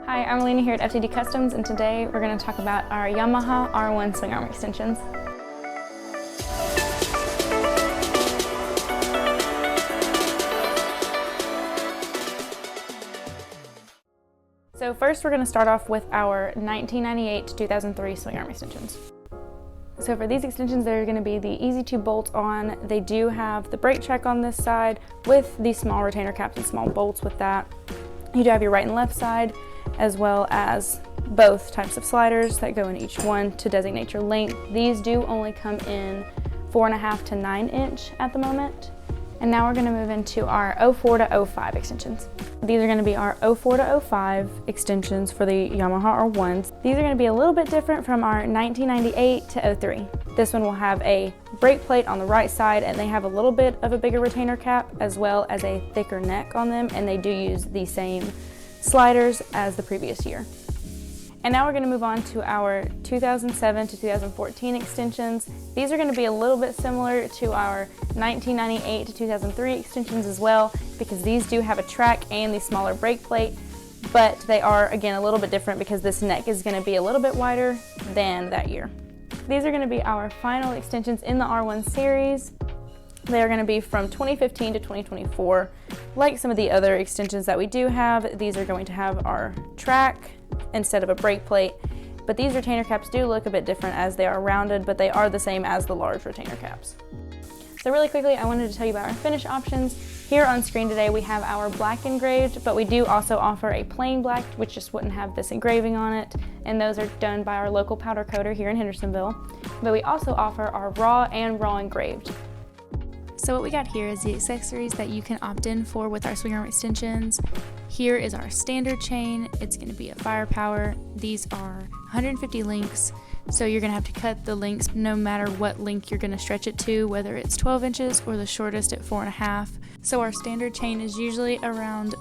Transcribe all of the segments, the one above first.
Hi, I'm Alina here at FTD Customs, and today we're going to talk about our Yamaha R1 Swingarm Extensions. So first we're going to start off with our 1998 to 2003 Swingarm Extensions. So for these extensions, they're going to be the easy to bolt on. They do have the brake check on this side with these small retainer caps and small bolts with that. You do have your right and left side, as well as both types of sliders that go in each one to designate your length. These do only come in 4.5 to 9 inch at the moment. And now we're going to move into our 04 to 05 extensions. These are going to be our 04 to 05 extensions for the Yamaha R1s. These are going to be a little bit different from our 1998 to 03. This one will have a brake plate on the right side, and they have a little bit of a bigger retainer cap as well as a thicker neck on them, and they do use the same sliders as the previous year. And now we're going to move on to our 2007 to 2014 extensions. These are going to be a little bit similar to our 1998 to 2003 extensions as well, because these do have a track and the smaller brake plate, but they are again a little bit different because this neck is going to be a little bit wider than that year. These are going to be our final extensions in the R1 series. They are going to be from 2015 to 2024. Like some of the other extensions that we do have, these are going to have our track instead of a brake plate, but these retainer caps do look a bit different as they are rounded, but they are the same as the large retainer caps. So really quickly, I wanted to tell you about our finish options. Here on screen today we have our black engraved, but we do also offer a plain black, which just wouldn't have this engraving on it, and those are done by our local powder coater here in Hendersonville. But we also offer our raw and raw engraved. So what we got here is the accessories that you can opt in for with our Swingarm extensions. Here is our standard chain. It's going to be a firepower. These are 150 links, so you're going to have to cut the links no matter what link you're going to stretch it to, whether it's 12 inches or the shortest at 4.5. So our standard chain is usually around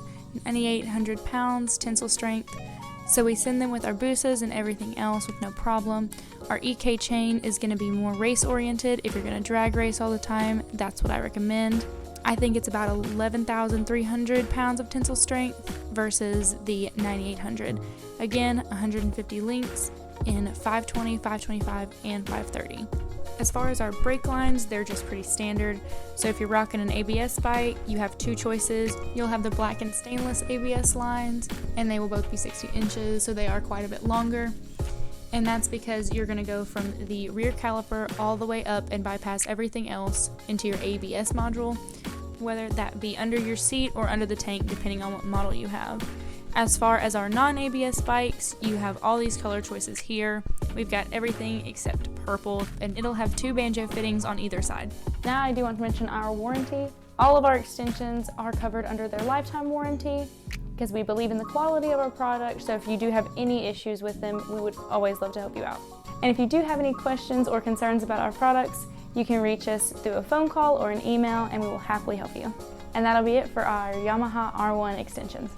9,800 pounds tensile strength. So we send them with our boosas and everything else with no problem. Our EK chain is going to be more race oriented. If you're going to drag race all the time, that's what I recommend. I think it's about 11,300 pounds of tensile strength versus the 9,800. Again, 150 links in 520, 525, and 530. As far as our brake lines, they're just pretty standard. So if you're rocking an ABS bike, you have two choices. You'll have the black and stainless ABS lines, and they will both be 60 inches, so they are quite a bit longer. And that's because you're going to go from the rear caliper all the way up and bypass everything else into your ABS module, whether that be under your seat or under the tank, depending on what model you have. As far as our non-ABS bikes, you have all these color choices here. We've got everything except purple, and it'll have two banjo fittings on either side. Now I do want to mention our warranty. All of our extensions are covered under their lifetime warranty because we believe in the quality of our product, so if you do have any issues with them, we would always love to help you out. And if you do have any questions or concerns about our products, you can reach us through a phone call or an email, and we will happily help you. And that'll be it for our Yamaha R1 extensions.